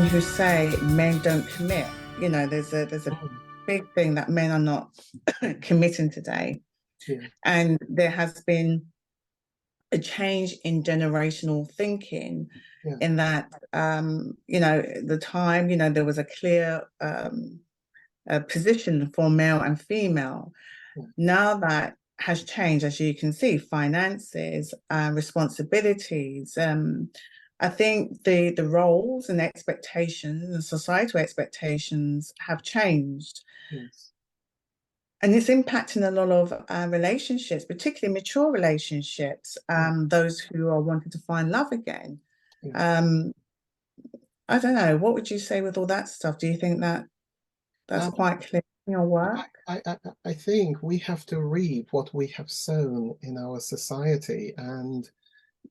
who say men don't commit. There's a Mm, big thing that men are not committing today. yeah, And there has been a change in generational thinking yeah, in that, the time, there was a clear position for male and female. yeah, Now that has changed, as you can see, finances, responsibilities. I think the roles and expectations and societal expectations have changed. yes, And it's impacting a lot of relationships, particularly mature relationships, yeah, those who are wanting to find love again. yeah. Um, I don't know, what would you say with all that stuff? Do you think that that's Um, quite clear in your work? I think we have to reap what we have sown in our society, and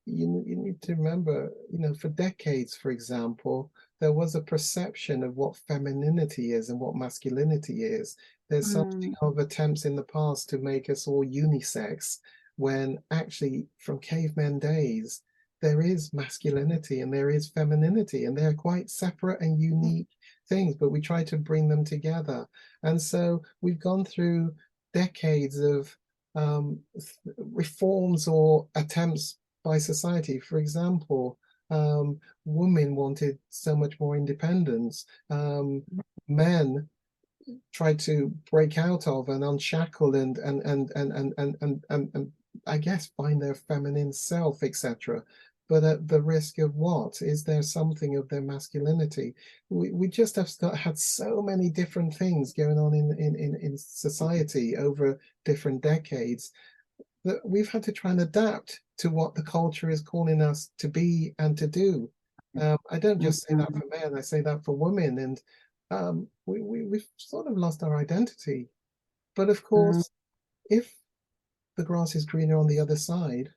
you need to remember, for decades, for example, there was a perception of what femininity is and what masculinity is. There's something Mm, of attempts in the past to make us all unisex, when actually, from cavemen days, there is masculinity and there is femininity, and they're quite separate and unique things, but we try to bring them together. And so we've gone through decades of reforms or attempts by society. For example, women wanted so much more independence. Men tried to break out of and unshackle and I guess find their feminine self, etc. But at the risk of what? Is there something of their masculinity? We just have had so many different things going on in society over different decades that we've had to try and adapt to what the culture is calling us to be and to do. I don't just say that mm, for men, I say that for women. And we've sort of lost our identity. But of mm. course, if the grass is greener on the other side,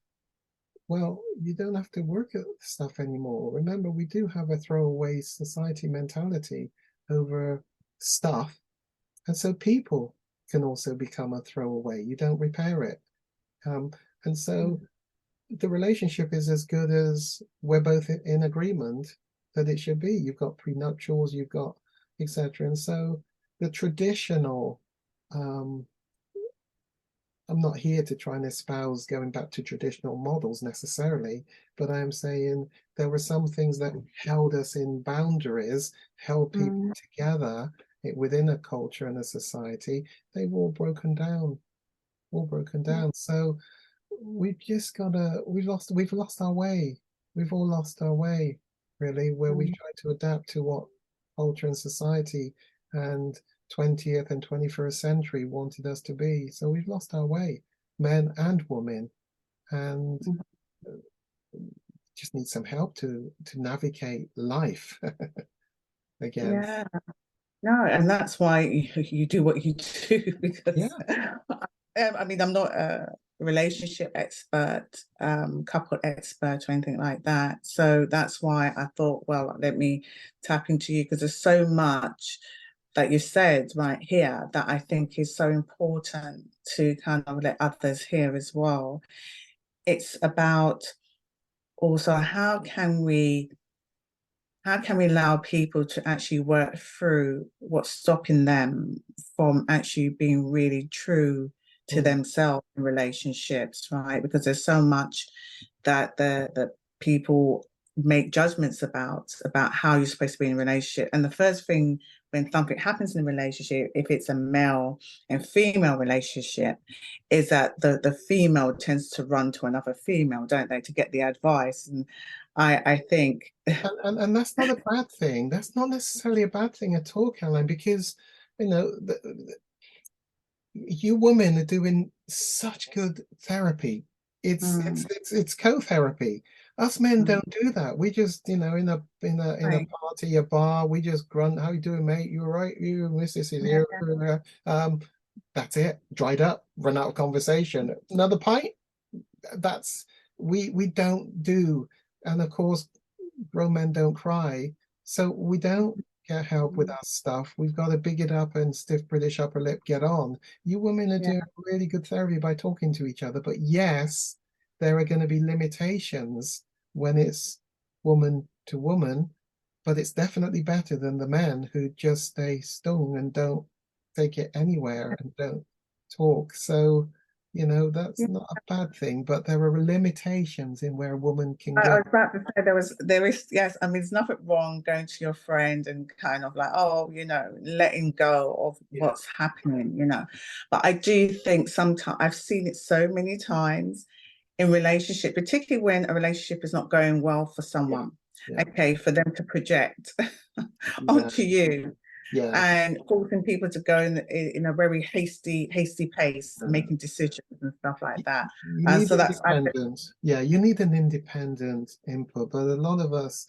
well, you don't have to work at stuff anymore. Remember, we do have a throwaway society mentality over stuff. And so people can also become a throwaway. You don't repair it. Um, and so the relationship is as good as we're both in agreement that it should be. You've got prenuptials, you've got etc. And so the traditional, um, I'm not here to try and espouse going back to traditional models necessarily, but I am saying there were some things that held us in boundaries, held people Mm. together within a culture and a society. They've all broken down. So we've just gotta we've lost our way. We've all lost our way, really, where we Mm. try to adapt to what culture and society and 20th and 21st century wanted us to be. So we've lost our way, men and women, and Mm. uh, just need some help to navigate life again. Yeah, no, and that's why you do what you do because Yeah, I mean, I'm not a relationship expert, couple expert or anything like that. So that's why I thought, well, let me tap into you because there's so much that you said right here that I think is so important to kind of let others hear as well. It's about also how can we allow people to actually work through what's stopping them from actually being really true to mm, themselves in relationships, right? Because there's so much that people make judgments about how you're supposed to be in a relationship. And the first thing when something happens in a relationship, if it's a male and female relationship, is that the female tends to run to another female, don't they, to get the advice. And I think and that's not a bad thing. That's not necessarily a bad thing at all, Caroline, because you women are doing such good therapy. mm, It's co-therapy. Us men mm, don't do that. We just, in a right. party, a bar, we just grunt, "How you doing, mate? You all right? You Mrs. is here." Yeah. That's it. Dried up, run out of conversation. Another pint? That's we don't do. And of course, grown men don't cry. So we don't get help with Mm, our stuff. We've got to big it up and stiff British upper lip, get on. You women are yeah. doing really good therapy by talking to each other. But yes, there are going to be limitations when it's woman to woman. but it's definitely better than the men who just stay stung and don't take it anywhere and don't talk. So, that's Yeah. not a bad thing, but there are limitations in where a woman can I go. was about to say there is, yes, I mean, there's nothing wrong going to your friend and kind of like, oh, letting go of Yeah, what's happening. But I do think sometimes I've seen it so many times in relationship, particularly when a relationship is not going well for yeah, someone, yeah, okay, for them to project yeah, onto you yeah. and forcing people to go in a very hasty pace, making decisions and stuff like that. You And need so that's, I think, independent. Yeah, you need an independent input, but a lot of us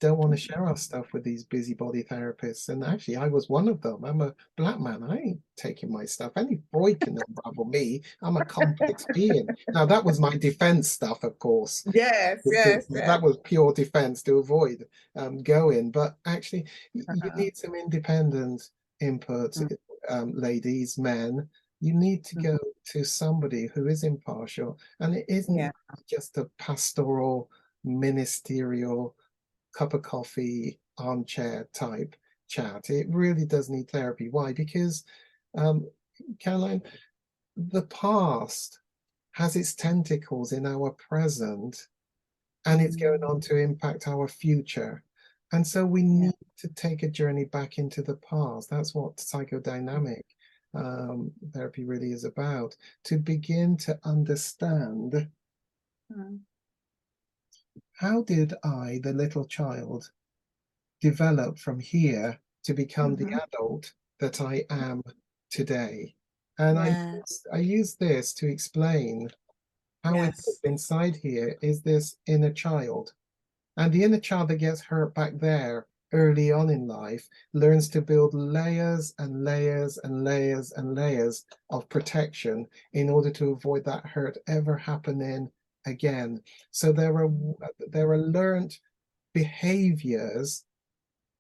don't want to share our stuff with these busybody therapists. And actually, I was one of them. I'm a black man. I ain't taking my stuff. Any Freud can unravel me. I'm a complex being. Now, that was my defense stuff, of course. yes, yes, yes. That was pure defense to avoid going. But actually, you Uh-huh. need some independent input, Mm, ladies, men. You need to mhm. go to somebody who is impartial, and it isn't Yeah. just a pastoral, ministerial, cup of coffee, armchair type chat. It really does need therapy. Why? Because, um, Caroline, the past has its tentacles in our present, and it's going Mm, on to impact our future. And so we yeah. need to take a journey back into the past. That's what psychodynamic therapy really is about, to begin to understand, Mm, how did I, the little child, develop from here to become the mhm. adult that I am today? And Yeah. I use this to explain how it is Yes. inside here is this inner child. And the inner child that gets hurt back there early on in life learns to build layers and layers and layers and layers of protection in order to avoid that hurt ever happening again. So there are learned behaviors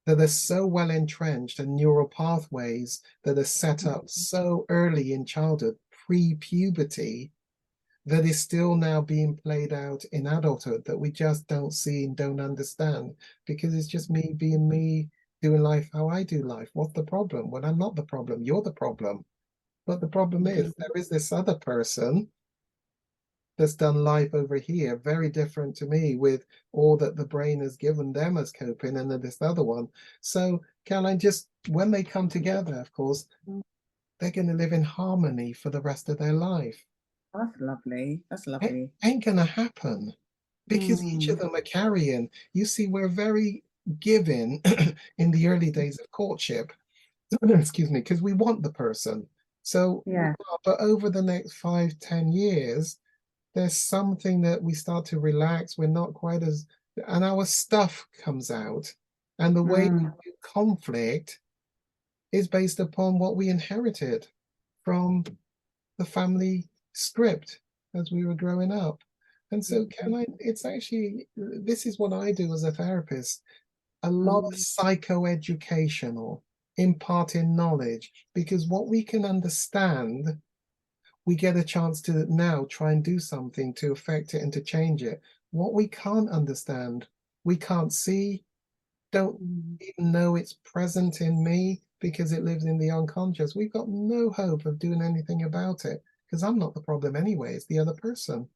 that are so well entrenched and neural pathways that are set up Mhm. so early in childhood, pre-puberty, that is still now being played out in adulthood that we just don't see and don't understand because it's just me being me, doing life how I do life. What's the problem? Well, I'm not the problem. You're the problem. But the problem is Mhm. there is this other person that's done life over here, very different to me, with all that the brain has given them as coping, and then this other one. So, Caroline, just when they come together, of course, they're going to live in harmony for the rest of their life. That's lovely. That's It lovely. ain't going to happen because each of Mm, them are carrying. You see, we're very giving in the early days of courtship, excuse me, because we want the person. So, yeah. but over the next 5, 10 years, there's something that we start to relax. We're not quite as, and our stuff comes out. And the way we Mm, do conflict is based upon what we inherited from the family script as we were growing up. And so, mhm. Caroline, it's actually, this is what I do as a therapist, a lot of Mm, psychoeducational, imparting knowledge, because what we can understand, we get a chance to now try and do something to affect it and to change it. What we can't understand, we can't see, don't mm. even know it's present in me because it lives in the unconscious. We've got no hope of doing anything about it because I'm not the problem anyway, it's the other person.